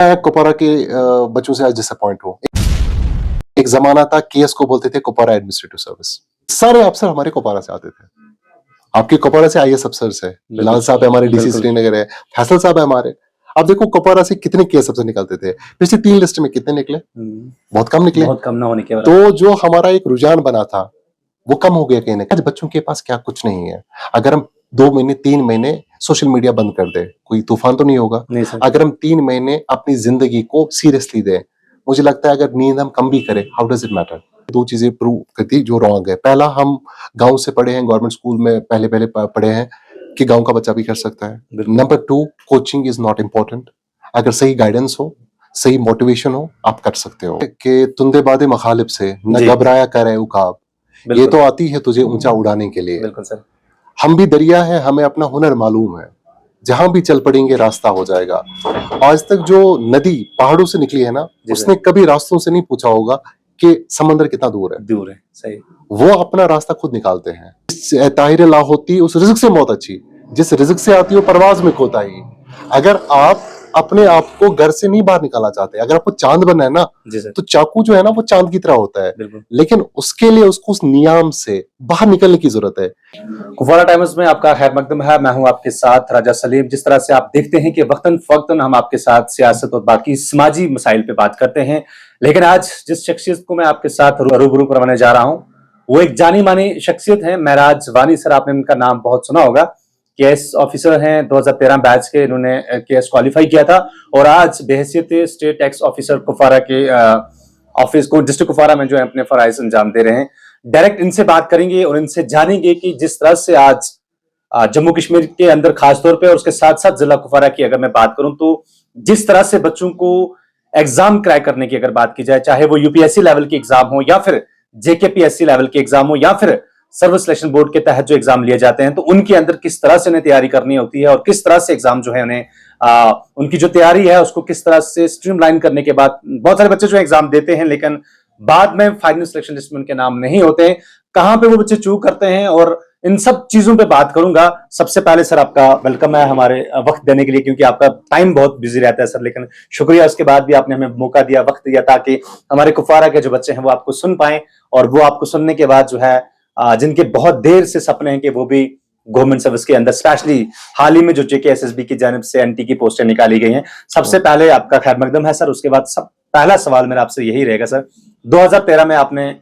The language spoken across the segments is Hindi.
मैं कुपवारा के बच्चों से आज डिसअपॉइंट हूँ। एक जमाना था केएस को बोलते थे कुपवारा एडमिनिस्ट्रेटिव सर्विस। सारे अफसर हमारे कुपवारा से आते थे। आपके कुपवारा से आईएएस अफसर्स है, बिलाल साहब है हमारे डीसी श्रीनगर है, फैसल साहब है हमारे। अब देखो कुपवारा से कितने केएस अफसर निकलते थे, पिछले 3 लिस्ट में कितने निकले? बहुत कम निकले। बहुत कम ना होने के तो जो हमारा एक रुझान बना था वो कम हो गया कहीं ना कहीं। बच्चों के पास क्या कुछ नहीं है। अगर हम 2 महीने 3 महीने सोशल मीडिया बंद कर दे, कोई तूफान तो नहीं होगा। नहीं सर। अगर हम 3 महीने अपनी जिंदगी को सीरियसली दें, मुझे लगता है अगर नींद हम कम भी करें, हाउ डज इट मैटर? 2 चीजें प्रूव करती जो रॉन्ग है। पहला, हम गांव से पढ़े हैं, गवर्नमेंट स्कूल में पहले पढ़े हैं कि गांव का बच्चा भी कर सकता है। Number 2, coaching is not important. अगर सही गाइडेंस हो, सही मोटिवेशन हो, आप कर सकते हो। कि तुंदे बादे मखालिब से न घबराया करे उकाब, ये तो आती है तुझे ऊंचा उड़ाने के लिए। बिल्कुल सर। हम भी दरिया है, हमें अपना हुनर मालूम है, जहां भी चल पड़ेंगे रास्ता हो जाएगा। आज तक जो नदी पहाड़ों से निकली है ना, उसने कभी रास्तों से नहीं पूछा होगा कि समंदर कितना दूर है। सही। वो अपना रास्ता खुद निकालते हैं। ताहिर ला होती उस रिज़्क से मौत अच्छी, जिस रिज़्क से आती हो परवाज में खोता ही। अगर आप अपने आप को घर से नहीं बाहर निकालना चाहते, अगर आपको चांद बनना है ना, तो चाकू जो है ना वो चांद की तरह होता है, लेकिन उसके लिए उसको उस नियाम से बाहर निकलने की जरूरत है। कुपवारा टाइम्स में आपका खैर मकदम है। मैं हूं आपके साथ राजा सलीम। जिस तरह से आप देखते हैं कि वक्तन फवक्तन हम आपके साथ सियासत और बाकी समाजी मसाइल पे बात करते हैं, लेकिन आज जिस शख्सियत को मैं आपके साथ रूबरू करवाने जा रहा हूं वो एक जानी मानी शख्सियत है, महराज वानी सर। आपने इनका नाम बहुत सुना होगा। केएस ऑफिसर हैं, 2013 बैच के इन्होंने केएस क्वालिफाई किया था और आज बेहसियत स्टेट टैक्स ऑफिसर कुपवारा के ऑफिस को डिस्ट्रिक्ट कुपवारा में जो है अपने फराइज अंजाम दे रहे हैं। डायरेक्ट इनसे बात करेंगे और इनसे जानेंगे कि जिस तरह से आज जम्मू कश्मीर के अंदर खासतौर पे और उसके साथ साथ जिला कुपवारा की अगर मैं बात करूं तो जिस तरह से बच्चों को एग्जाम क्रैक करने की अगर बात की जाए, चाहे वो यूपीएससी लेवल के एग्जाम हो या फिर जेकेपीएससी लेवल के एग्जाम हो या फिर सर्विस सिलेक्शन बोर्ड के तहत जो एग्जाम लिए जाते हैं, तो उनके अंदर किस तरह से उन्हें तैयारी करनी होती है और किस तरह से एग्जाम जो है उन्हें उनकी जो तैयारी है उसको किस तरह से स्ट्रीमलाइन करने के बाद बहुत सारे बच्चे जो एग्जाम देते हैं लेकिन बाद में फाइनल सिलेक्शन लिस्ट में उनके नाम नहीं होते हैं। कहां पे वो बच्चे चूक करते हैं और इन सब चीजों पे बात करूंगा। सबसे पहले सर आपका वेलकम है हमारे वक्त देने के लिए, क्योंकि आपका टाइम बहुत बिजी रहता है सर, लेकिन शुक्रिया उसके बाद भी आपने हमें मौका दिया, वक्त दिया ताकि हमारे कुपवारा के जो बच्चे हैं वो आपको सुन पाए और वो आपको सुनने के बाद जो है जिनके बहुत देर से सपने हैं कि वो भी गवर्नमेंट सर्विस के अंदर, स्पेशली हाल ही में जो जेकेएसएसबी की जानिब से एनटी की पोस्टें निकाली गई हैं, सबसे पहले आपका खैर मकदम है सर। उसके बाद सब पहला सवाल मेरा आपसे यही रहेगा सर, 2013 में आपने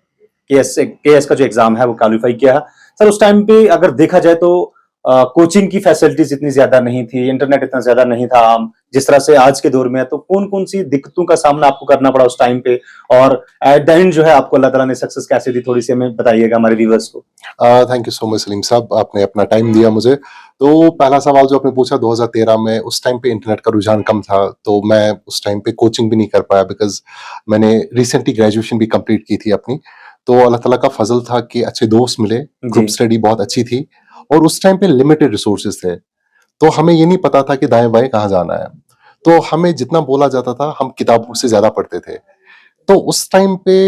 केएस का जो एग्जाम है वो क्वालिफाई किया सर। उस टाइम पे अगर देखा जाए तो कोचिंग की फैसिलिटीज इतनी ज्यादा नहीं थी, इंटरनेट इतना ज्यादा नहीं था आम जिस तरह से आज के दौर में है, तो कौन कौन सी दिक्कतों का सामना आपको करना पड़ा उस टाइम पे और एट द एंड जो है आपको अल्लाह ताला ने सक्सेस कैसे दी, थोड़ी सी हमें बताइएगा हमारे व्यूअर्स को। Thank you so much Salim साहब, आपने अपना टाइम दिया मुझे। तो पहला सवाल जो आपने पूछा 2013 में, उस टाइम पे इंटरनेट का रुझान कम था, तो मैं उस टाइम पे कोचिंग भी नहीं कर पाया बिकॉज मैंने रिसेंटली ग्रेजुएशन भी कंप्लीट की थी अपनी। तो अल्लाह ताला का फजल था कि अच्छे दोस्त मिले, ग्रुप स्टडी बहुत अच्छी थी और उस टाइम पे लिमिटेड रिसोर्सेज थे, तो हमें ये नहीं पता था कि दाएं बाएं कहाँ जाना है। तो हमें जितना बोला जाता था हम किताबों से ज्यादा पढ़ते थे। तो उस टाइम पे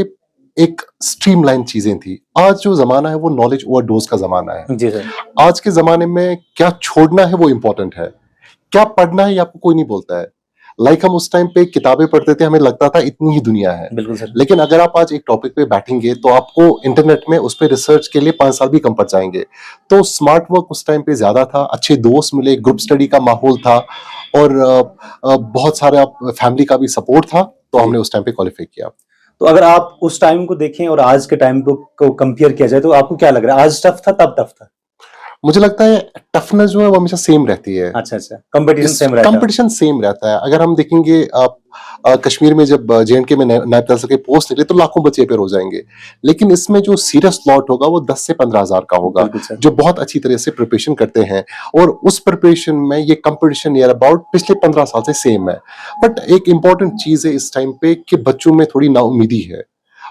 एक स्ट्रीमलाइन चीजें थी। आज जो जमाना है वो नॉलेज ओवरडोज का जमाना है जी सर। आज के जमाने में क्या छोड़ना है वो इम्पोर्टेंट है, क्या पढ़ना है ये आपको कोई नहीं बोलता है। हम उस टाइम पे किताबें पढ़ते थे, हमें लगता था इतनी ही दुनिया है। बिल्कुल सर। लेकिन अगर आप आज एक टॉपिक पे बैठेंगे तो आपको इंटरनेट में उस पर रिसर्च के लिए 5 साल भी कम पड़ जाएंगे। तो स्मार्ट वर्क उस टाइम पे ज्यादा था, अच्छे दोस्त मिले, ग्रुप स्टडी का माहौल था और बहुत सारा फैमिली का भी सपोर्ट था, तो हमने उस टाइम पे क्वालिफाई किया। तो अगर आप उस टाइम को देखें और आज के टाइम को कंपेयर किया जाए तो आपको क्या लग रहा है, आज टफ था तब टफ था? मुझे लगता है टफनेस जो है वो हमेशा सेम रहती है। अच्छा, कंपटीशन सेम रहता है। कंपटीशन सेम रहता है। अगर हम देखेंगे कश्मीर में जब जेएंडके में नायब तहसील के पोस्ट निकले तो लाखों बच्चे पेपर हो जाएंगे, लेकिन इसमें जो सीरियस स्लॉट होगा वो 10 से 15 हजार का होगा, जो बहुत अच्छी तरह से प्रिपरेशन करते हैं और उस प्रिपरेशन में ये कंपटीशन नियर अबाउट पिछले 15 साल से सेम है। बट एक इंपॉर्टेंट चीज है इस टाइम पे कि बच्चों में थोड़ी नाउमीदी है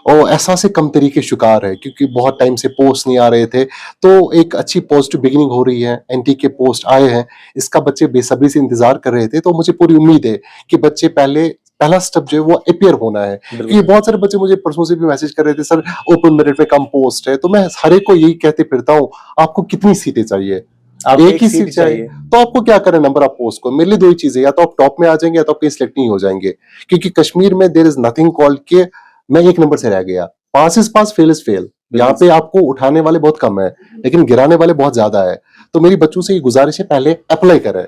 और एहसास कम तरीके शिकार है, क्योंकि बहुत टाइम से पोस्ट नहीं आ रहे थे। तो एक अच्छी पॉजिटिव बिगिनिंग हो रही है, एनटी के पोस्ट आए हैं, इसका बच्चे बेसब्री से इंतजार कर रहे थे। तो मुझे पूरी उम्मीद है कि बच्चे पहला स्टेप जो है वो अपियर होना है। क्योंकि बहुत सारे बच्चे मुझे परसों से भी मैसेज कर रहे थे, सर ओपन मेरिट में कम पोस्ट है। तो मैं हर एक को यही कहते फिरता हूँ, आपको कितनी सीटें चाहिए, आपको एक ही सीट चाहिए, तो आपको क्या करना, नंबर ऑफ पोस्ट को, मेरे लिए दो ही चीजें, या तो आप टॉप में आ जाएंगे या तो आप कहीं सिलेक्ट नहीं हो जाएंगे, क्योंकि कश्मीर में देयर इज नथिंग कॉल्ड के मैं एक नंबर से रह गया, pass is pass, fail is fail. यहाँ पे आपको उठाने वाले बहुत कम है, लेकिन गिराने वाले बहुत ज्यादा है। तो मेरी बच्चों से ये गुजारिश है, पहले अप्लाई करें,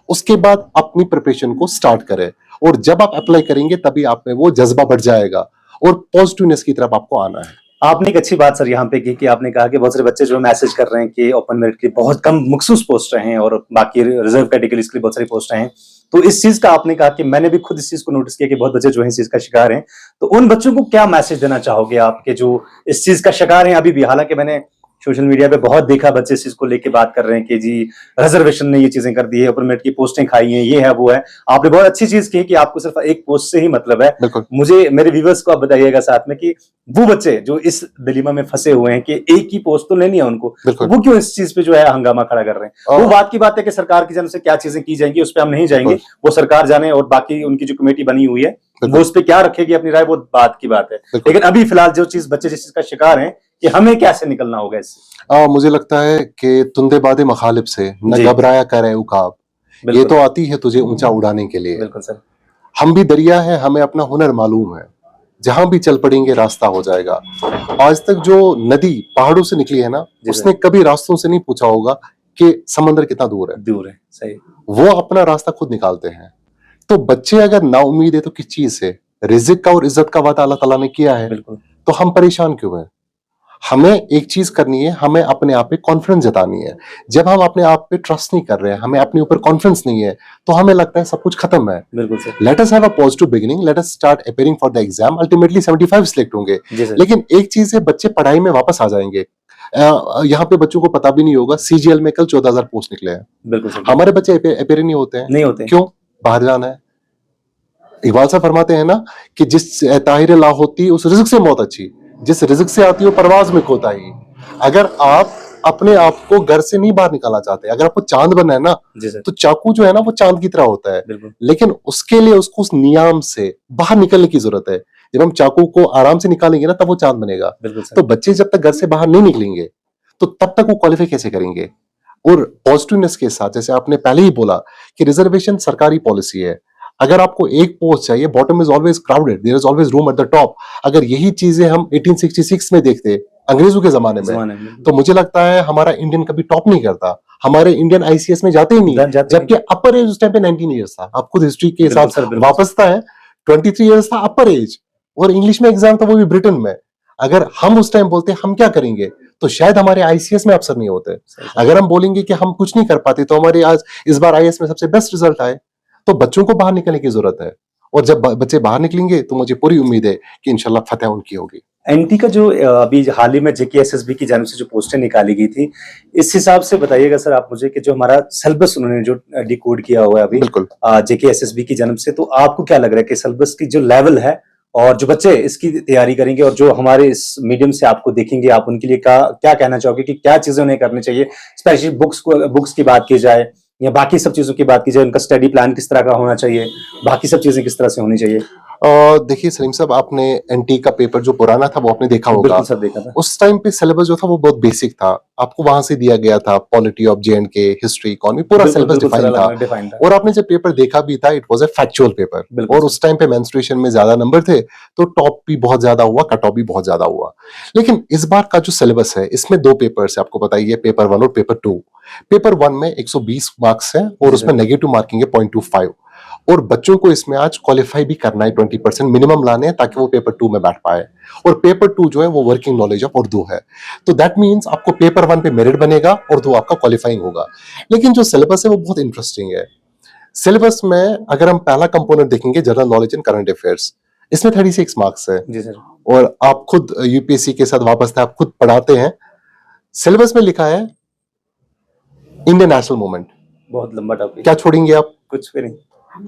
उसके बाद अपनी प्रिपरेशन को स्टार्ट करें, और जब आप अप्लाई करेंगे तभी आप में वो जज्बा बढ़ जाएगा और पॉजिटिवनेस की तरफ आपको आना है। आपने एक अच्छी बात सर यहाँ पे की कि आपने कहा कि बहुत सारे बच्चे जो मैसेज कर रहे हैं कि ओपन मेरिट के लिए बहुत कम मखसूस पोस्ट रहे हैं और बाकी रिजर्व कैटेगरीज के लिए बहुत सारी पोस्ट हैं। तो इस चीज का आपने कहा कि मैंने भी खुद इस चीज को नोटिस किया कि बहुत बच्चे जो है इस चीज का शिकार हैं। तो उन बच्चों को क्या मैसेज देना चाहोगे आपके जो इस चीज का शिकार हैं अभी भी? हालांकि मैंने सोशल मीडिया पे बहुत देखा बच्चे इस चीज को लेके बात कर रहे हैं कि जी रिजर्वेशन ने ये चीजें कर दी है, ओपन मेरिट की पोस्टें खाई हैं, ये है वो है। आपने बहुत अच्छी चीज की कि आपको सिर्फ एक पोस्ट से ही मतलब है। मुझे मेरे व्यूअर्स को आप बताइएगा साथ में कि वो बच्चे जो इस दिलेमा में फंसे हुए हैं कि एक ही पोस्ट तो लेनी है उनको, वो क्यों इस चीज पे जो है हंगामा खड़ा कर रहे हैं? वो बात की बात है कि सरकार की जानब से क्या चीजें की जाएंगी उस पर हम नहीं जाएंगे, वो सरकार जाने, और बाकी उनकी जो कमेटी बनी हुई है वो उस पर क्या रखेगी अपनी राय, वो बात की बात है। लेकिन अभी फिलहाल जो चीज बच्चे जिस चीज का शिकार हैं कि हमें कैसे निकलना होगा इससे? मुझे लगता है कि तुंदे बादे मखालिब से न घबराया करे उकाब, ये तो आती है तुझे ऊंचा उड़ाने के लिए। बिल्कुल सर। हम भी दरिया है, हमें अपना हुनर मालूम है, जहां भी चल पड़ेंगे रास्ता हो जाएगा। आज तक जो नदी पहाड़ों से निकली है ना, उसने कभी रास्तों से नहीं पूछा होगा कि समंदर कितना दूर है। दूर है, सही। वो अपना रास्ता खुद निकालते हैं। तो बच्चे अगर ना उम्मीद है तो किस चीज से? रिज़्क का और इज्जत का वादा अल्लाह ताला ने किया है, तो हम परेशान क्यों हैं? हमें एक चीज करनी है, हमें अपने आप पे कॉन्फिडेंस जतानी है। जब हम अपने आप पे ट्रस्ट नहीं कर रहे हैं, हमें अपने ऊपर कॉन्फिडेंस नहीं है, तो हमें लगता है सब कुछ खत्म है। बिल्कुल sir. Let us have a positive beginning, let us start appearing for the exam, ultimately 75 select होंगे। लेकिन एक चीज है, बच्चे पढ़ाई में वापस आ जाएंगे। यहाँ पे बच्चों को पता भी नहीं होगा, सीजीएल में कल 14,000 पोस्ट निकले हैं। बिल्कुल सर। हमारे बच्चे अपियर नहीं होते हैं, नहीं होते। क्यों? बाहर जाना है। इकबाल साहब फरमाते हैं ना कि जिस ताहिर ला होती उस रिज़्क से मौत अच्छी, जिस रिज़्क से आती हो परवाज में कोताही। अगर आप अपने आप को घर से नहीं बाहर निकालना चाहते, अगर आपको चांद बनना है ना, तो चाकू जो है ना वो चांद की तरह होता है, लेकिन उसके लिए उसको उस नियाम से बाहर निकलने की जरूरत है। जब हम चाकू को आराम से निकालेंगे ना, तब वो चांद बनेगा। तो बच्चे जब तक घर से बाहर नहीं निकलेंगे तो तब तक वो क्वालिफाई कैसे करेंगे? और पॉजिटिवनेस के साथ, जैसे आपने पहले ही बोला कि रिजर्वेशन सरकारी पॉलिसी है। अगर आपको एक पोस्ट चाहिए, bottom is always crowded, there is always room at the top. अगर यही चीजें हम 1866 में देखते, अंग्रेजों के जमाने में, तो मुझे लगता है हमारा इंडियन कभी टॉप नहीं करता। हमारे इंडियन आईसीएस में जाते ही नहीं, जबकि अपर एज उस टाइम पे 19 ईयर्स था। आप खुद हिस्ट्री के हिसाब से वापसता है, 23 ईयर्स था अपर एज, और इंग्लिश में एग्जाम था, वो भी ब्रिटेन में। अगर हम उस टाइम बोलते हम क्या करेंगे, तो शायद हमारे आईसीएस में अफसर नहीं होते। अगर हम बोलेंगे कि हम कुछ नहीं कर पाते, तो हमारे आज इस बार आईएएस में सबसे बेस्ट रिजल्ट आए। तो बच्चों को बाहर निकलने की जरूरत है, और जब बच्चे बाहर निकलेंगे तो मुझे पूरी उम्मीद है कि इंशाल्लाह फतेह उनकी होगी। एनटी का जो अभी हाल ही में जेकेएसएसबी की जानिब से जो पोस्टें निकाली गई थी, इस हिसाब से बताइएगा सर आप मुझे कि जो हमारा सिलेबस उन्होंने जो डिकोड किया हुआ है अभी जेकेएसएसबी की जानिब से, तो आपको क्या लग रहा है कि सिलेबस की जो लेवल है और जो बच्चे इसकी तैयारी करेंगे और जो हमारे इस मीडियम से आपको देखेंगे, आप उनके लिए क्या कहना चाहोगे कि क्या चीजें उन्हें करनी चाहिए? स्पेशली बुक्स की बात की जाए या बाकी सब चीजों की बात की जाए, उनका स्टडी प्लान किस तरह का होना चाहिए, बाकी सब चीजें किस तरह से होनी चाहिए? देखिए सलीम साहब, आपने एनटी का पेपर जो पुराना था वो आपने देखा होगा। बिल्कुल सर, देखा था। उस टाइम पे सिलेबस जो था वो बहुत बेसिक था। आपको वहां से दिया गया था polity of J&K, history, economy, पूरा सिलेबस डिफाइन था। और आपने जब पेपर देखा भी था, it was a factual paper. और उस टाइम पे मेंस्ट्रुएशन में ज्यादा नंबर थे, तो टॉप भी बहुत ज्यादा हुआ, कट ऑफ भी बहुत ज्यादा हुआ। लेकिन इस बार का जो सिलेबस है, इसमें दो पेपर्स है, आपको बताइए, पेपर 1 और पेपर 2। पेपर 1 में 120 मार्क्स है और उसमें नेगेटिव मार्किंग है 0.25, और बच्चों को इसमें आज क्वालिफाई भी करना है, 20% मिनिमम लाने हैं ताकि वो पेपर 2 में बैठ पाए। और पेपर 2 जो है वो वर्किंग नॉलेज ऑफ उर्दू है। तो दैट मींस आपको पेपर 1 पे मेरिट बनेगा, उर्दू आपका क्वालिफाइंग होगा। लेकिन जो सिलेबस है वो बहुत इंटरेस्टिंग है। सिलेबस में अगर हम पहला कंपोनेंट देखेंगे, general knowledge and current affairs, इसमें 36 मार्क्स है। जी सर। और आप खुद यूपीएससी के साथ वापस थे, आप खुद पढ़ाते हैं। सिलेबस में लिखा है इंडियन नेशनल मूवमेंट। बहुत लंबा टॉपिक। क्या छोड़ेंगे आप? कुछ भी नहीं।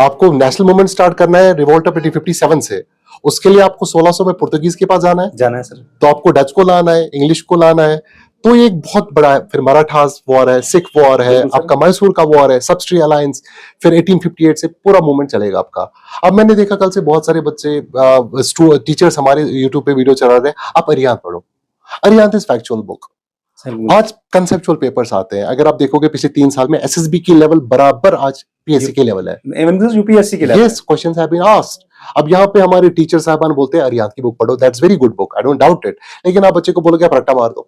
आपको नेशनल मूवमेंट स्टार्ट करना है रिवोल्ट ऑफ 1857 से। उसके लिए आपको 1600 में पुर्तगीज के पास जाना है सर। तो आपको डच को लाना है, इंग्लिश को लाना है। तो ये एक बहुत बड़ा है। फिर मराठास वॉर है, सिख वॉर है, आपका मैसूर का वॉर है, सबस्ट्री अलायंस, फिर 1858 से पूरा मूवमेंट चलेगा आपका। अब मैंने देखा कल से बहुत सारे बच्चे, टीचर्स हमारे यूट्यूब पे वीडियो चला रहे हैं, आप अरियान पढ़ो। Ariyan is factual book. आज कंसेप्चुअल पेपर्स आते हैं। अगर आप देखोगे पिछले 3 साल में एसएसबी की लेवल बराबर आज पीएससी के लेवल है। यूपीएससी के level. Yes, questions have been asked. अब यहाँ पे हमारे टीचर साहबान बोलते हैं अरिहंत की बुक पढ़ो, that's very good book, I don't doubt it. लेकिन आप बच्चे को बोलोगे आप रट्टा मार दो,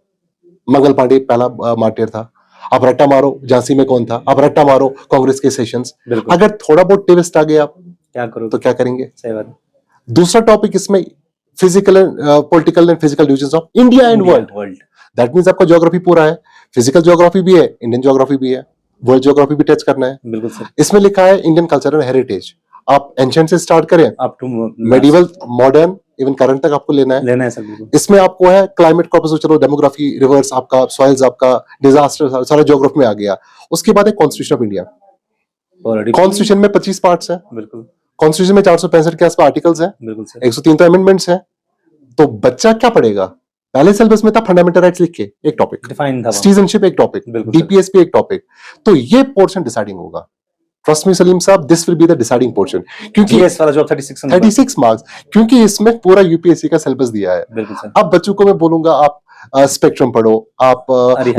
मंगल पांडे पहला मार्टियर था, आप रट्टा मारो झांसी में कौन था, आप रट्टा मारो कांग्रेस के सेशंस। अगर थोड़ा बहुत ट्विस्ट आ गया आप क्या करो तो क्या करेंगे? सही बात। दूसरा टॉपिक इसमें physical and political and physical reasons of India and world. That means आपका ज्योग्राफी पूरा है, फिजिकल ज्योग्राफी भी है, इंडियन ज्योग्राफी भी है, वर्ल्ड ज्योग्राफी भी टच करना है। बिल्कुल सर। इसमें लिखा है इंडियन कल्चर एंड हेरिटेज, आप एंशिएंट से स्टार्ट करें up to medieval, modern, even current तक आपको लेना है सर। बिल्कुल। इसमें आपको है क्लाइमेट को, चलो डेमोग्राफी, रिवर्स आपका, सॉइल्स आपका, डिजास्टर, सारा ज्योग्राफी में आ गया। उसके बाद है कॉन्स्टिट्यूशन ऑफ इंडिया। कॉन्स्टिट्यूशन में 25 पार्ट्स हैं। बिल्कुल। कॉन्स्टिट्यूशन में 465 के आसपास आर्टिकल्स हैं। बिल्कुल सर। 103 तो अमेंडमेंट्स हैं। तो बच्चा क्या पढ़ेगा? पहले सिलेबस में था फंडामेंटल राइट्स लिख के एक टॉपिक, डिफाइन था, सिटीजनशिप एक टॉपिक, डीपीएस पे एक टॉपिक। तो ये पोर्शन डिसाइडिंग होगा। ट्रस्ट मी सलीम साहब, this will be the deciding portion, क्योंकि जीएस वाला जो 36 मार्क्स, क्योंकि इसमें पूरा यूपीएससी का सिलेबस दिया है। बिल्कुल सर। अब बच्चों को मैं बोलूंगा आप स्पेक्ट्रम पढ़ो, आप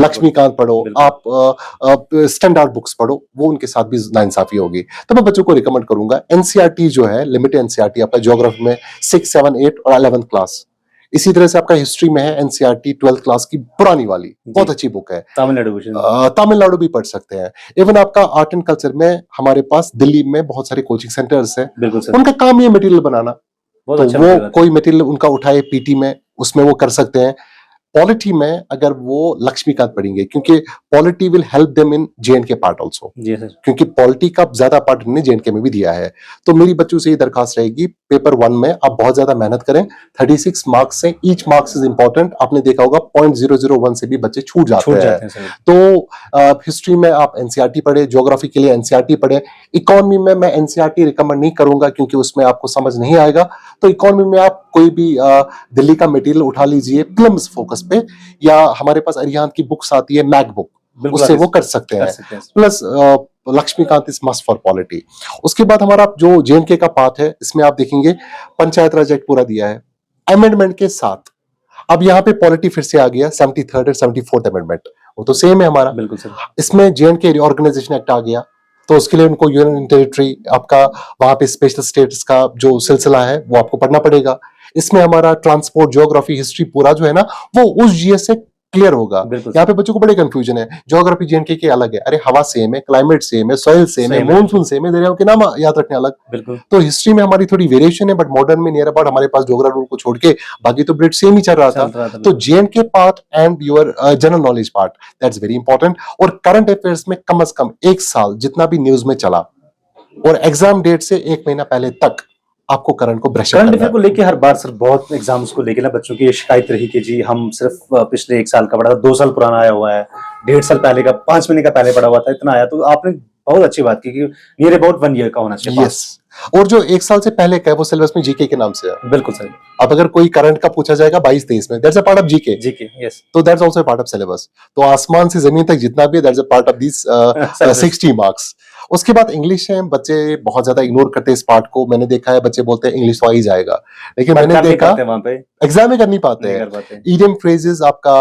लक्ष्मीकांत पढ़ो, आप स्टैंडर्ड बुक्स पढ़ो, वो उनके साथ भी नाइंसाफी होगी। तो मैं बच्चों को रिकमेंड करूंगा एनसीईआरटी जो है, लिमिटेड एनसीईआरटी आपका ज्योग्राफी में 6, 7, 8 और 11th क्लास। इसी तरह से आपका हिस्ट्री में है एनसीईआरटी 12th क्लास की पुरानी वाली, बहुत अच्छी बुक है। तमिलनाडु भी पढ़ सकते हैं। इवन आपका आर्ट एंड कल्चर में हमारे पास दिल्ली में बहुत सारे कोचिंग सेंटर्स हैं, उनका काम ये मटेरियल बनाना, तो अच्छा वो कोई मटेरियल उनका उठाए पीटी में, उसमें वो कर सकते हैं। पॉलिटी में अगर वो लक्ष्मीकांत पढ़ेंगे, क्योंकि polity will help them in J&K part also, क्योंकि पॉलिटी का ज्यादा पार्ट उन्होंने जेएंडके में भी दिया है। तो मेरी बच्चों से ये दरखास्त रहेगी, पेपर 1 में आप बहुत ज्यादा मेहनत करें। 36 मार्क्स से, ईच मार्क्स इज इंपॉर्टेंट। आपने देखा होगा 0.001 से भी बच्चे छूट जाते हैं। तो हिस्ट्री में आप एनसीईआरटी पढ़े, ज्योग्राफी के लिए एनसीईआरटी पढ़े। इकोनॉमी में मैं एनसीईआरटी रिकमेंड नहीं करूंगा, क्योंकि उसमें आपको समझ नहीं आएगा। तो इकोनॉमी में आप कोई भी दिल्ली का मटेरियल उठा लीजिए प्लम्स फोकस पे, या हमारे पास अरिहंत की बुक्स आती है, मैक बुक, उससे वो कर सकते हैं। Plus Laxmikanth is must for polity. उसके बाद हमारा जो जेएंडके का पार्ट है, इसमें आप देखेंगे पंचायत राज एक्ट पूरा दिया है अमेंडमेंट के साथ। अब यहाँ पे पॉलिटी फिर से आ गया, 73rd और 74th अमेंडमेंट, वो तो सेम है हमारा। बिल्कुल सर। इसमें जेएंडके रिऑर्गेनाइजेशन एक्ट आ गया, तो उसके लिए उनको यूनियन टेरिटरी आपका, वहां पे स्पेशल स्टेट्स का जो सिलसिला है वो आपको पढ़ना पड़ेगा। इसमें हमारा ट्रांसपोर्ट, ज्योग्राफी, हिस्ट्री पूरा जो है ना, वो उस जीएस से क्लियर होगा। यहाँ पे बच्चों को बड़े कंफ्यूजन है, ज्योग्राफी जेएंडके के अलग है। अरे हवा सेम है, क्लाइमेट सेम है, सॉइल सेम है, मॉनसून सेम है, दरियाओं के नाम याद रखने अलग। तो हिस्ट्री में हमारी थोड़ी वेरिएशन है, बट मॉडर्न में नियर अबाउट हमारे पास ज्योग्राफी रूल को छोड़ के बाकी तो ब्रिट सेम ही चल रहा था। तो J&K part and your general knowledge part, that's very important. और करंट अफेयर्स में कम से कम 1 साल जितना भी न्यूज में चला, और एग्जाम डेट से 1 महीना पहले तक आपको करंट को ब्रश करंट अफेयर को लेके हर बार सर बहुत एग्जाम्स को लेके ना बच्चों की शिकायत रही कि जी हम सिर्फ पिछले 1 साल का पढ़ा था, 2 साल पुराना आया हुआ है, 1.5 साल पहले का, 5 महीने का पहले पढ़ा हुआ था, इतना आया। तो आपने बहुत अच्छी बात की कि नियर अबाउट 1 ईयर का होना चाहिए। यस, और जो 1 साल से पहले का है वो सिलेबस में जीके के नाम से है। बिल्कुल सर। अब अगर कोई करंट का पूछा जाएगा 22-23 में, that's a part of GK. Yes, तो that's also a part of syllabus. तो आसमान से जमीन तक जितना भी है, that's a part of this 60 marks. उसके बाद इंग्लिश है, बच्चे बहुत ज्यादा इग्नोर करते हैं इस पार्ट को। मैंने देखा है बच्चे बोलते हैं इंग्लिश तो आ ही जाएगा, लेकिन मैंने देखा एग्जाम में कर नहीं पाते हैं। इडियम फ्रेजेस आपका,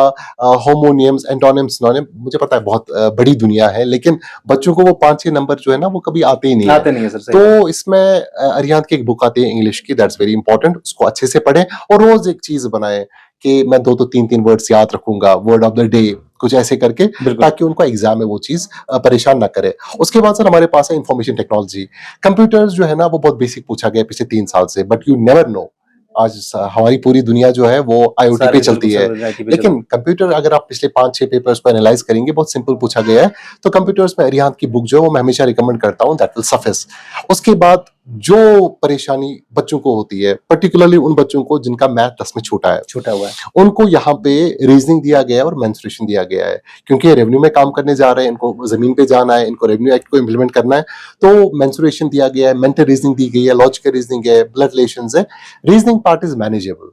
होमोनियम्स, एंटोनिम्स, सिनोनिम, मुझे पता है बहुत बड़ी दुनिया है, लेकिन बच्चों को वो 5-6 नंबर जो है ना वो कभी आते ही नहीं है सर। तो इसमें अरिहंत की एक बुक आती है इंग्लिश की, दैट्स वेरी इंपॉर्टेंट। उसको अच्छे से पढ़ें और रोज एक चीज बनाए कि मैं 2 तो 3 वर्ड्स याद रखूंगा, वर्ड ऑफ द डे, कुछ ऐसे करके, ताकि उनको एग्जाम में वो चीज परेशान ना करे। उसके बाद सर हमारे पास है इंफॉर्मेशन टेक्नोलॉजी। कंप्यूटर्स जो है ना वो बहुत बेसिक पूछा गया पिछले 3 साल से, बट यू नेवर नो, आज हमारी पूरी दुनिया जो है वो आईओटी पे चलती है। लेकिन कंप्यूटर अगर आप पिछले 5-6 पेपर्स को एनालाइज करेंगे, बहुत सिंपल पूछा गया है। तो कंप्यूटर्स में अरिहंत की बुक जो है वो मैं हमेशा रिकमेंड करता हूँ, दैट विल सफिस। उसके बाद जो परेशानी बच्चों को होती है, पर्टिकुलरली उन बच्चों को जिनका मैथ 10 में छूटा हुआ है, उनको यहाँ पे रीजनिंग दिया गया है और मेंसुरेशन दिया गया है, क्योंकि रेवेन्यू में काम करने जा रहे हैं, इनको जमीन पे जाना है, इनको रेवेन्यू एक्ट को इम्प्लीमेंट करना है। तो मेंसुरेशन दिया गया है, मेंटल रीजनिंग दी गई है, लॉजिकल रीजनिंग है, ब्लड रिलेशंस है। रीजनिंग पार्ट इज मैनेजेबल,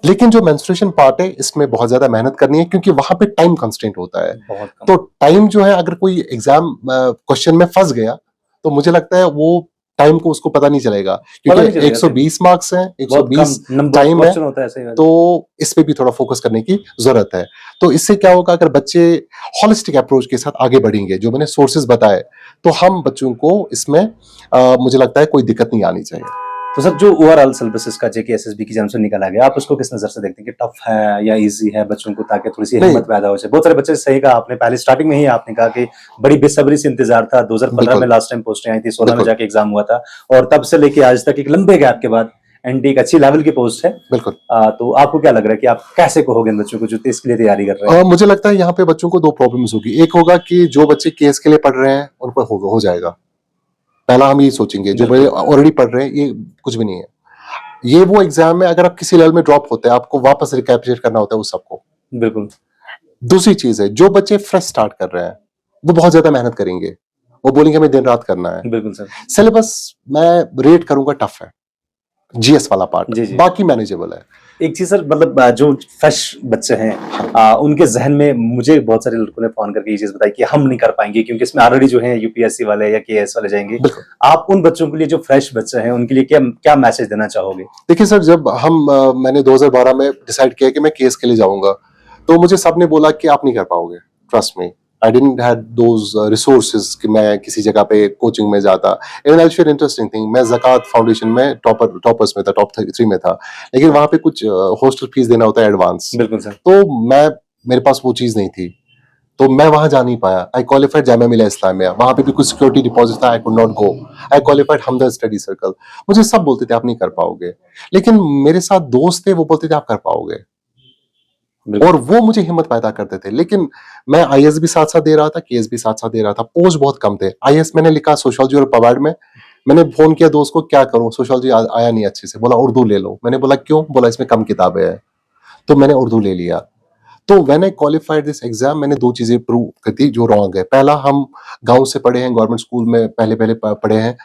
लेकिन जो मेंस्ट्रुएशन पार्ट है इसमें बहुत ज्यादा मेहनत करनी है, क्योंकि वहां पे टाइम कंस्ट्रेंट होता है। तो टाइम जो है, अगर कोई एग्जाम क्वेश्चन में फंस गया तो मुझे लगता है वो टाइम को उसको पता नहीं चलेगा, पता नहीं क्योंकि चलेगा, 120 मार्क्स हैं, बहुत 120 कम नंबर टाइम है, क्वेश्चन होता है ऐसे ही। तो इस पे भी थोड़ा फोकस करने की जरूरत है। तो इससे क्या होगा, अगर बच्चे हॉलिस्टिक अप्रोच के साथ आगे बढ़ेंगे, जो मैंने सोर्सेज बताए, तो हम बच्चों को इसमें मुझे लगता है कोई दिक्कत नहीं आनी चाहिए। तो सर, जो ओवरऑल सिलेबस इसका जेके एसएसबी की एग्जाम से निकल आ गया, आप उसको किस नजर से देखते हैं कि टफ है या इजी है बच्चों को, ताकि थोड़ी सी नहीं, हिम्मत पैदा हो जाए? बहुत सारे बच्चे, सही कहा आपने, पहले स्टार्टिंग में ही आपने कहा कि बड़ी बेसब्री से इंतजार था। 2015 में बिल्कुल, लास्ट टाइम पोस्टें आई थी, 16 में बिल्कुल, जाके एग्जाम हुआ था, और तब से लेके आज तक एक लंबे गैप के बाद एनडी एक अच्छी लेवल की पोस्ट है। बिल्कुल। तो आपको क्या लग रहा है कि आप कैसे कहोगे इन बच्चों को जो इसके लिए तैयारी कर रहे हैं? मुझे लगता है यहाँ पे बच्चों को दो प्रॉब्लम्स होगी। एक होगा कि जो बच्चे केस के लिए पढ़ रहे हैं उन पर हो जाएगा, पहला हम ये सोचेंगे। जो बच्चे ऑलरेडी पढ़ रहे हैं, ये कुछ भी नहीं है। ये वो एग्जाम है, अगर आप किसी लेवल में ड्रॉप होते हैं, आपको वापस रिकैप्चर करना होता है उस सबको। बिल्कुल। दूसरी चीज है, जो बच्चे फ्रेश स्टार्ट कर रहे हैं, वो बहुत ज्यादा मेहनत करेंगे, वो बोलेंगे हमें दिन रात करना है। बिल्कुल सर। सिलेबस मैं रेट करूंगा टफ है, जीएस वाला पार्ट, जी, जी। बाकी मैनेजेबल है। एक चीज सर, मतलब जो फ्रेश बच्चे हैं, उनके जहन में मुझे बहुत सारे लड़कों ने फोन करके ये चीज बताई कि हम नहीं कर पाएंगे, क्योंकि इसमें ऑलरेडी जो है यूपीएससी वाले या केएस वाले जाएंगे। बिल्कुल। आप उन बच्चों के लिए, जो फ्रेश बच्चे हैं, उनके लिए क्या क्या मैसेज देना चाहोगे? देखिए सर, जब मैंने 2012 में डिसाइड किया कि मैं केस के लिए जाऊंगा, तो मुझे सबने बोला कि आप नहीं कर पाओगे, trust me. I didn't have those resources कि मैं किसी जगह पे कोचिंग में जाता। And I share interesting thing, मैं ज़कात फाउंडेशन में टॉपर्स में था, टॉप 3 में था, लेकिन वहां पे कुछ हॉस्टल फीस देना होता है एडवांस। बिल्कुल सर। तो मेरे पास वो चीज नहीं थी, तो मैं वहां जा नहीं पाया। आई क्वालिफाइड जामिया मिलिया इस्लामिया, वहां पे भी कुछ सिक्योरिटी डिपॉजिट था, I could not go. I qualified Hamdard study circle. मुझे सब बोलते थे आप नहीं कर पाओगे, लेकिन मेरे साथ दोस्त थे, वो बोलते थे आप कर पाओगे, और वो मुझे हिम्मत पैदा करते थे। लेकिन मैं आईएएस भी साथ साथ दे रहा था, केएस भी साथ साथ दे रहा था, पोस्ट बहुत कम थे। आईएएस मैंने लिखा सोशियोलॉजी और पवाड में, मैंने फोन किया दोस्त को, क्या करूं, सोशियोलॉजी आया नहीं अच्छे से, बोला उर्दू ले लो। मैंने बोला क्यों, बोला इसमें कम किताबें हैं, तो मैंने उर्दू ले लिया। तो when I qualified this exam, मैंने दो चीजें प्रूव कर दी जो रॉन्ग है। पहला, हम गांव से पढ़े हैं, गवर्नमेंट स्कूल में पहले पहले पढ़े हैं,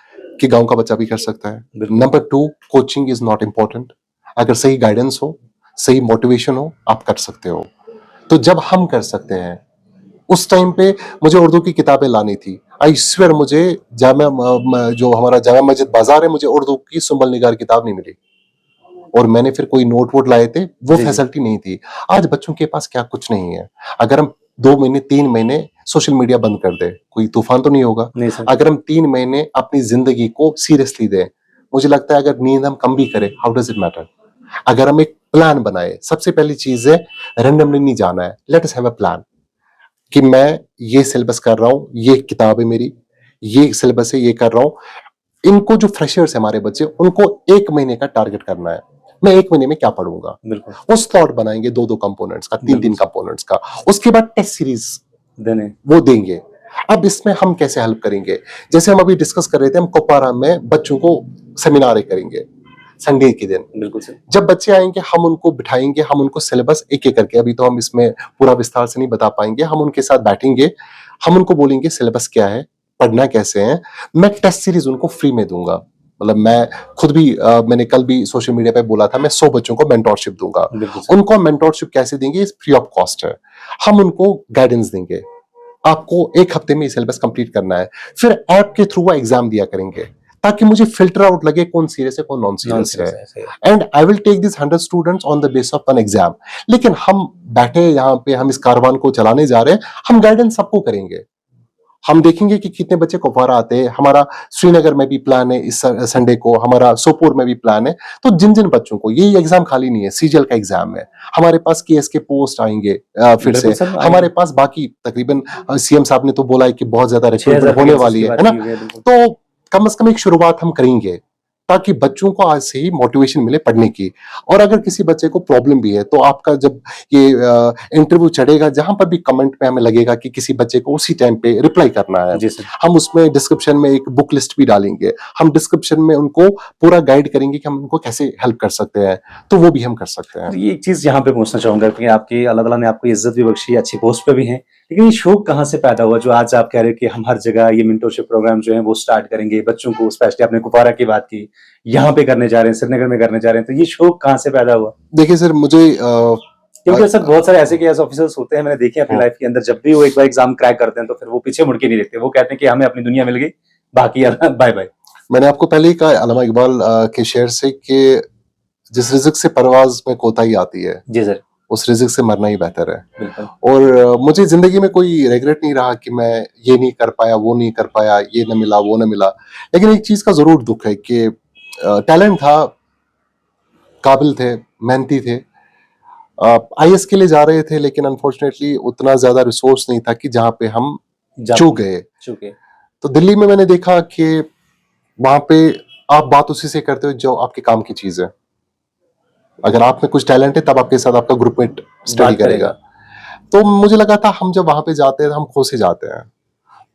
कि गांव का बच्चा भी कर सकता है। Number 2, coaching is not important. अगर सही गाइडेंस हो, सही मोटिवेशन हो, आप कर सकते हो। तो जब हम कर सकते हैं, उस टाइम पे मुझे उर्दू की किताबें लानी थी। आई स्वेयर, मुझे जो हमारा जामा मस्जिद बाजार है, मुझे उर्दू की सुंबल निगार किताब नहीं मिली, और मैंने फिर कोई नोट वोट लाए थे, वो फैसिलिटी नहीं थी। आज बच्चों के पास क्या कुछ नहीं है। अगर हम 2 महीने 3 महीने सोशल मीडिया बंद कर दे, कोई तूफान तो नहीं होगा। अगर हम 3 महीने अपनी जिंदगी को सीरियसली दें, मुझे लगता है अगर नींद हम कम भी करें, हाउ डज इट मैटर। अगर हम एक प्लान बनाए, सबसे पहली चीज है रैंडमली नहीं जाना है। Let us have a plan कि मैं ये सिलेबस कर रहा हूं, ये किताब है मेरी, ये सिलेबस है, ये कर रहा हूं। इनको जो फ्रेशर्स है हमारे बच्चे, उनको 1 महीने का टारगेट करना है, मैं 1 महीने में क्या पढ़ूंगा। वो स्लॉट बनाएंगे 2-2 कंपोनेंट्स का, 3-3 कंपोनेंट्स का। उसके बाद टेस्ट सीरीज वो देंगे। अब इसमें हम कैसे हेल्प करेंगे, जैसे हम अभी डिस्कस कर रहे थे, हम कुपवारा में बच्चों को सेमिनार करेंगे संडे के दिन। बिल्कुल सर। जब बच्चे आएंगे, हम उनको बिठाएंगे, हम उनको सिलेबस एक एक करके, अभी तो हम इसमें पूरा विस्तार से नहीं बता पाएंगे, हम उनके साथ बैठेंगे, हम उनको बोलेंगे सिलेबस क्या है, पढ़ना कैसे है। मैं टेस्ट सीरीज उनको फ्री में दूंगा। मतलब मैं खुद भी मैंने कल भी सोशल मीडिया पे बोला था, मैं 100 बच्चों को मेंटोरशिप दूंगा। उनको मेंटोरशिप कैसे देंगे, फ्री ऑफ कॉस्ट है। हम उनको गाइडेंस देंगे, आपको 1 हफ्ते में सिलेबस कंप्लीट करना है। फिर ऐप के थ्रू वो एग्जाम दिया करेंगे, ताकि मुझे फिल्टर आउट लगे कौन सीरियस है, कौन नॉन सीरियस है। And I will take this 100 students on the base of one exam. लेकिन हम बैठे यहाँ पे, हम इस कारवान को चलाने जा रहे हैं, हम गाइडेंस सबको करेंगे। हम देखेंगे कि कितने बच्चे कुपवारा आते हैं। हमारा श्रीनगर में भी प्लान है इस संडे को, हमारा सोपोर में भी प्लान है। तो जिन जिन बच्चों को, ये एग्जाम खाली नहीं है, सीजीएल का एग्जाम है, हमारे पास केएस के पोस्ट आएंगे फिर से, हमारे पास बाकी तकरीबन सीएम साहब ने तो बोला है कि बहुत ज्यादा रिक्रूटमेंट होने वाली है ना। तो कम से कम एक शुरुआत हम करेंगे, ताकि बच्चों को आज से ही मोटिवेशन मिले पढ़ने की। और अगर किसी बच्चे को प्रॉब्लम भी है, तो आपका जब ये इंटरव्यू चढ़ेगा, जहां पर भी कमेंट में हमें लगेगा कि किसी बच्चे को उसी टाइम पे रिप्लाई करना है, हम उसमें डिस्क्रिप्शन में एक बुक लिस्ट भी डालेंगे। हम डिस्क्रिप्शन में उनको पूरा गाइड करेंगे कि हम उनको कैसे हेल्प कर सकते हैं, तो वो भी हम कर सकते हैं। ये एक चीज यहाँ पे पूछना चाहूंगा कि आपकी, अल्लाह ताला ने आपको इज्जत भी बख्शी, अच्छी पोस्ट पे भी हैं, लेकिन ये शौक कहाँ से पैदा हुआ, जो आज आप कह रहे हो कि हम हर जगह ये मेंटरशिप प्रोग्राम जो है वो स्टार्ट करेंगे बच्चों को, स्पेशली आपने कुपवारा की बात की, यहाँ पे करने जा रहे हैं, श्रीनगर में करने जा रहे हैं, तो ये शौक कहाँ से पैदा हुआ? देखिए सर, मुझे क्योंकि सर बहुत सारे ऐसे केएस ऑफिसर्स होते हैं, मैंने देखे अपनी लाइफ के अंदर, जब भी वो एक बार एग्जाम क्रैक करते हैं तो फिर वो पीछे मुड़ के नहीं देखते, वो कहते हैं कि हमें अपनी दुनिया मिल गई, बाकी बाय बाय। मैंने आपको पहले ही कहा अल्लामा इकबाल के शेर से कि जिस रिज़्क से परवाज़ में कोताही आती है, जी सर, उस रिज़्क से मरना ही बेहतर है। बिल्कुल। और मुझे ज़िंदगी में कोई रिग्रेट नहीं रहा कि मैं ये नहीं कर पाया, वो नहीं कर पाया, ये ना मिला, वो ना मिला। लेकिन एक चीज़ का ज़रूर दुःख है कि टैलेंट था, काबिल थे, मेहनती थे। आईएएस के लिए जा रहे थे लेकिन अनफॉर्चुनेटली उतना ज़्यादा रिसोर्स नहीं था कि जहाँ पे हम जा चूक गए। चुके। तो दिल्ली में मैंने देखा कि वहाँ पे आप बात उसी से करते हो जो आपके काम की चीज़ है। अगर आप में कुछ टैलेंट है तब आपके साथ आपका ग्रुपमेट स्टडी बात करेगा। करेगा। तो मुझे लगा था हम जब वहाँ पे जाते हैं तो हम खो से जाते हैं।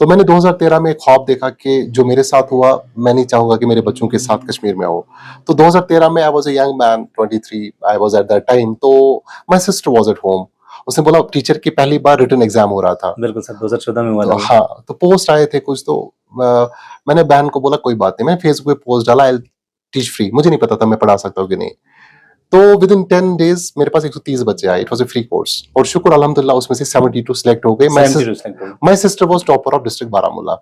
तो मैंने 2013 में एक ख्वाब देखा कि जो मेरे साथ हुआ मैं नहीं चाहूँगा कि मेरे बच्चों के साथ कश्मीर में हो। तो 2013 में I was a young man 23 I was at that time तो my sister was at home. उसने बोला टीचर की पहली बार रिटन एग्जाम हो रहा था। बिल्कुल सर, 2014 में हुआ था तो वो। हाँ, तो पोस्ट आए थे कुछ तो मैंने बहन को बोला कोई बात नहीं, मैंने फेसबुक पे पोस्ट डाला आई विल टीच फ्री। मुझे नहीं पता था मैं पढ़ा सकता हूँ कि नहीं। तो विद इन 10 डेज मेरे पास 130 बच्चे आए। It was a free course और शुक्र अल्हम्दुलिल्लाह उसमें से 72 सिलेक्ट हो गए। 72 सेकंड हो गए। My sister was topper of district Baramulla.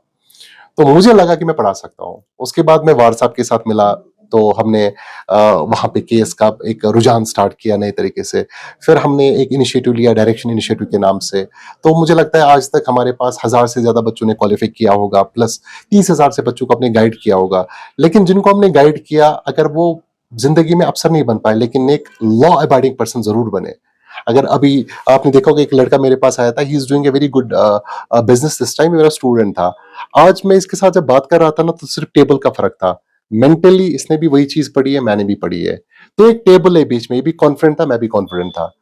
तो मुझे लगा कि मैं पढ़ा सकता हूँ। उसके बाद मैं वार साहब के साथ मिला, तो हमने वहाँ पे केएस का एक रुझान स्टार्ट किया नए तरीके से। फिर हमने एक इनिशिएटिव लिया डायरेक्शन इनिशिएटिव के नाम से। तो मुझे लगता है आज तक हमारे पास 1000 से ज़्यादा बच्चों ने क्वालिफ़ाई किया होगा, प्लस 30,000 से बच्चों को हमने गाइड किया होगा। लेकिन जिनको हमने गाइड किया, अगर वो ज़िंदगी में अफ़सर नहीं बन पाए, लेकिन एक लॉ अबाइडिंग पर्सन ज़रूर बने। अगर अभी आपने देखा होगा एक लड़का मेरे पास आया था, he is doing a very good business this time, मेरा स्टूडेंट था। आज मैं इसके साथ जब बात कर रहा था ना तो सिर्फ टेबल का फर्क था। मेंटली इसने भी वही चीज पढ़ी है, मैंने भी पढ़ी है। तो एक टेबल है बीच में, ये भी कॉन्फिडेंट था, मैं भी कॉन्फिडेंट था।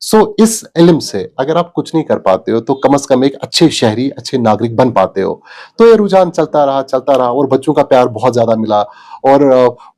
सो इस इल्म से अगर आप कुछ नहीं कर पाते हो तो कम से कम एक अच्छे शहरी, अच्छे नागरिक बन पाते हो। तो ये रुझान चलता रहा और बच्चों का प्यार बहुत ज़्यादा मिला। और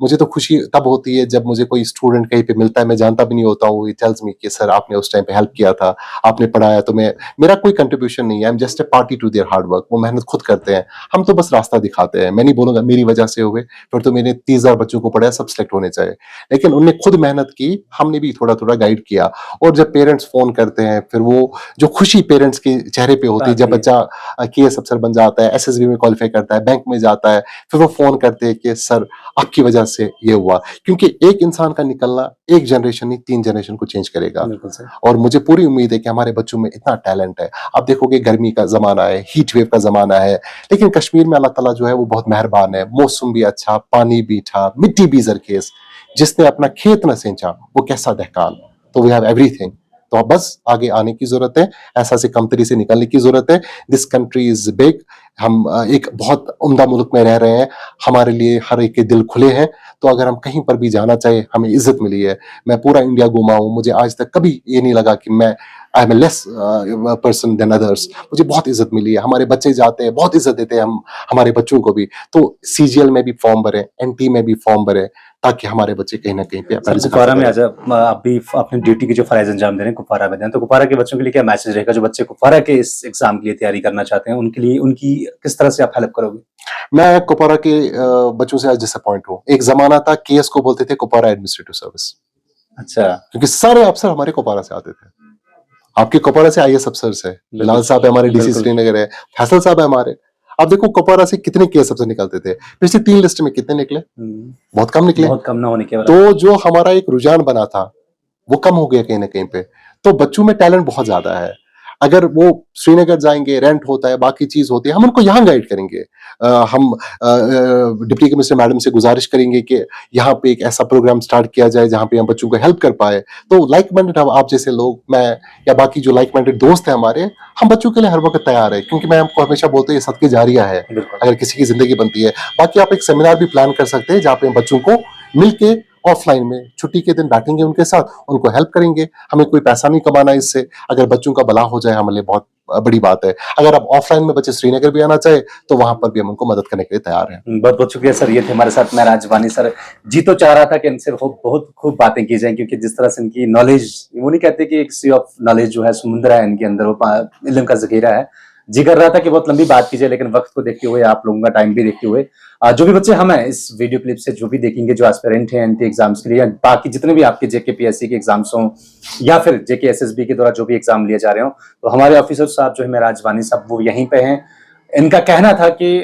मुझे तो खुशी तब होती है जब मुझे कोई स्टूडेंट कहीं पे मिलता है, मैं जानता भी नहीं होता हूँ, ही टेल्स मी कि सर आपने उस टाइम पे हेल्प किया था, आपने पढ़ाया। तो मैं मेरा कोई कंट्रीब्यूशन नहीं है, I am just a party to their hard work. वो मेहनत खुद करते हैं, हम तो बस रास्ता दिखाते हैं। मैं नहीं बोलूँगा मेरी वजह से हुए, फिर तो मैंने 30,000 बच्चों को पढ़ाया, सब सेलेक्ट होने चाहिए। लेकिन उन्होंने खुद मेहनत की, हमने भी थोड़ा-थोड़ा गाइड किया। और जब पेरेंट्स फ़ोन करते हैं, फिर वो जो खुशी पेरेंट्स के चेहरे पे होती है, जब आती है। बच्चा केएस अफ़सर बन जाता है, एसएसबी में क्वालीफाई करता है, बैंक में जाता है, फिर वो फ़ोन करते हैं कि सर आपकी वजह से ये हुआ। क्योंकि एक इंसान का निकलना 1 जनरेशन नहीं 3 जनरेशन को चेंज करेगा। बिल्कुल सर। और मुझे पूरी उम्मीद है कि हमारे बच्चों में इतना टैलेंट है। आप देखोगे गर्मी का ज़माना है, हीट वेव का ज़माना है, लेकिन कश्मीर में अल्लाह ताला जो है वो बहुत मेहरबान है। मौसम भी अच्छा, पानी भी था, मिट्टी भी ज़रख़ेज़। जिसने अपना खेत न सींचा, वो कैसा दहकान। तो वी हैव एवरीथिंग। तो अब बस आगे आने की ज़रूरत है, ऐसा से कमतरी से निकलने की ज़रूरत है। This country is big. हम एक बहुत उम्दा मुल्क में रह रहे हैं, हमारे लिए हर एक के दिल खुले हैं। तो अगर हम कहीं पर भी जाना चाहें, हमें इज़्ज़त मिली है। मैं पूरा इंडिया घूमा हूँ, मुझे आज तक कभी ये नहीं लगा कि मैं I am a less person than others. मुझे बहुत इज़्ज़त मिली है। हमारे बच्चे जाते हैं, बहुत इज़्ज़त देते हैं हम हमारे बच्चों को भी। तो सीजीएल में भी फॉर्म भरें, एनटी में भी फॉर्म भरें, ताकि हमारे बच्चे कहीं न कहीं पे अपना सर रिज़्क कुपवारा हासिल में करें। आज आप भी अपनी ड्यूटी की जो फ़राइज़ अंजाम दे रहे हैं, कुपवारा में दें, तो कुपवारा के बच्चों के लिए क्या मैसेज रहेगा, जो बच्चे कुपवारा के इस एग्ज़ाम के लिए तैयारी करना चाहते हैं, उनके लिए उनकी किस तरह से आप हेल्प करोगे? मैं कुपवारा के बच्चों से आज डिसअपॉइंट हूँ। एक ज़माना था केएस को बोलते थे कुपवारा एडमिनिस्ट्रेटिव सर्विस, अच्छा, क्योंकि सारे अफ़सर हमारे कुपवारा से आते थे। आपके कुपवारा से आईएएस अफ़सर्स हैं, बिल्कुल, बिलाल साहब है हमारे डीसी बिल्कुल। श्रीनगर है, फैसल साहब है हमारे। अब देखो कुपवारा से कितने केएस अफ़सर निकलते थे, पिछली 3 लिस्ट में कितने निकले? बहुत कम निकले। बहुत कम ना होने के बराबर। तो जो हमारा एक रुझान बना था, वो कम हो गया कहीं न कहीं पे। तो बच्चों में टैलेंट बहुत ज़्यादा है। अगर वो श्रीनगर जाएँगे, रेंट होता है, बाकी चीज़ होती है, हम उनको यहाँ गाइड करेंगे। हम डिप्टी कमिश्नर मैडम से गुज़ारिश करेंगे कि यहाँ पे एक ऐसा प्रोग्राम स्टार्ट किया जाए, जहाँ पे हम बच्चों को हेल्प कर पाएँ। तो लाइक माइंडेड आप जैसे लोग, मैं या बाकी जो लाइक माइंडेड दोस्त हैं हमारे, हम बच्चों के लिए हर वक़्त तैयार हैं, क्योंकि मैं आपको हमेशा बोलता हूँ, ये सदके जारिया है, बिल्कुल। अगर किसी की ज़िंदगी बनती है। बाकी आप एक सेमिनार भी प्लान कर सकते हैं, जहाँ पे हम बच्चों को मिलके ऑफलाइन में छुट्टी के दिन बैठेंगे उनके साथ, उनको हेल्प करेंगे। हमें कोई पैसा नहीं कमाना है इससे। अगर बच्चों का भला हो जाए हमारे लिए बहुत बड़ी बात है। अगर आप ऑफलाइन में बच्चे श्रीनगर भी आना चाहे, तो वहाँ पर भी हम उनको मदद करने के लिए तैयार हैं। बहुत-बहुत शुक्रिया सर, ये थे हमारे साथ महराज वानी सर। जी तो चाह रहा था कि इनसे बहुत खूब बातें की जाएँ, क्योंकि जिस तरह से इनकी नॉलेज, वो नहीं कहते कि एक सी ऑफ नॉलेज जो है समुद्र है इनके अंदर, वो इल्म का ज़ख़ीरा है। जी कर रहा था कि बहुत लंबी बात की जाए, लेकिन वक़्त को देखते हुए, आप लोगों का टाइम भी देखते हुए, जो भी बच्चे हम हैं इस वीडियो क्लिप से जो भी देखेंगे, जो एस्पिरेंट हैं एनटी एग्ज़ाम्स के लिए, या बाकी जितने भी आपके जेकेपीएससी के एग्ज़ाम्स हों, या फिर जेके एसएसबी के द्वारा जो भी एग्ज़ाम लिए जा रहे हों, तो हमारे ऑफिसर साहब जो है महराज वानी साहब, वो यहीं पे हैं। इनका कहना था कि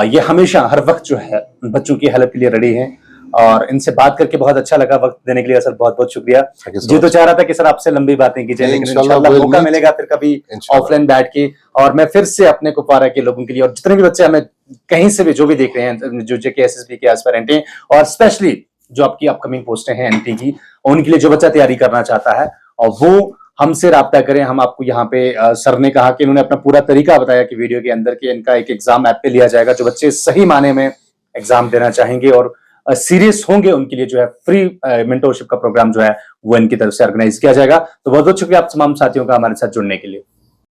ये हमेशा हर वक्त जो है बच्चों की हेल्प के लिए रेडी हैं और इनसे बात करके बहुत अच्छा लगा। वक्त देने के लिए सर बहुत बहुत शुक्रिया। जी तो चाह रहा था कि सर आपसे लंबी बातें की जाए, लेकिन इंशाल्लाह मौका मिलेगा फिर कभी ऑफलाइन बैठ के। और मैं फिर से अपने कुपवारा के लोगों के लिए और जितने भी बच्चे हमें कहीं से भी जो भी देख रहे हैं, जो जेके एसएसबी के एस्पिरेंट हैं और स्पेशली जो आपकी अपकमिंग पोस्टें हैं एनटी की, उनके लिए जो बच्चा तैयारी करना चाहता है और वो हमसे राब्ता करें। हम आपको यहाँ पे सर ने कहा कि इन्होंने अपना पूरा तरीका बताया कि वीडियो के अंदर कि इनका एक एग्जाम ऐप पे लिया जाएगा। जो बच्चे सही माने में एग्जाम देना चाहेंगे और सीरियस होंगे उनके लिए जो है फ्री मेंटरशिप का प्रोग्राम जो है वो इनकी तरफ से ऑर्गेनाइज किया जाएगा। तो बहुत बहुत शुक्रिया आप तमाम साथियों का हमारे साथ जुड़ने के लिए।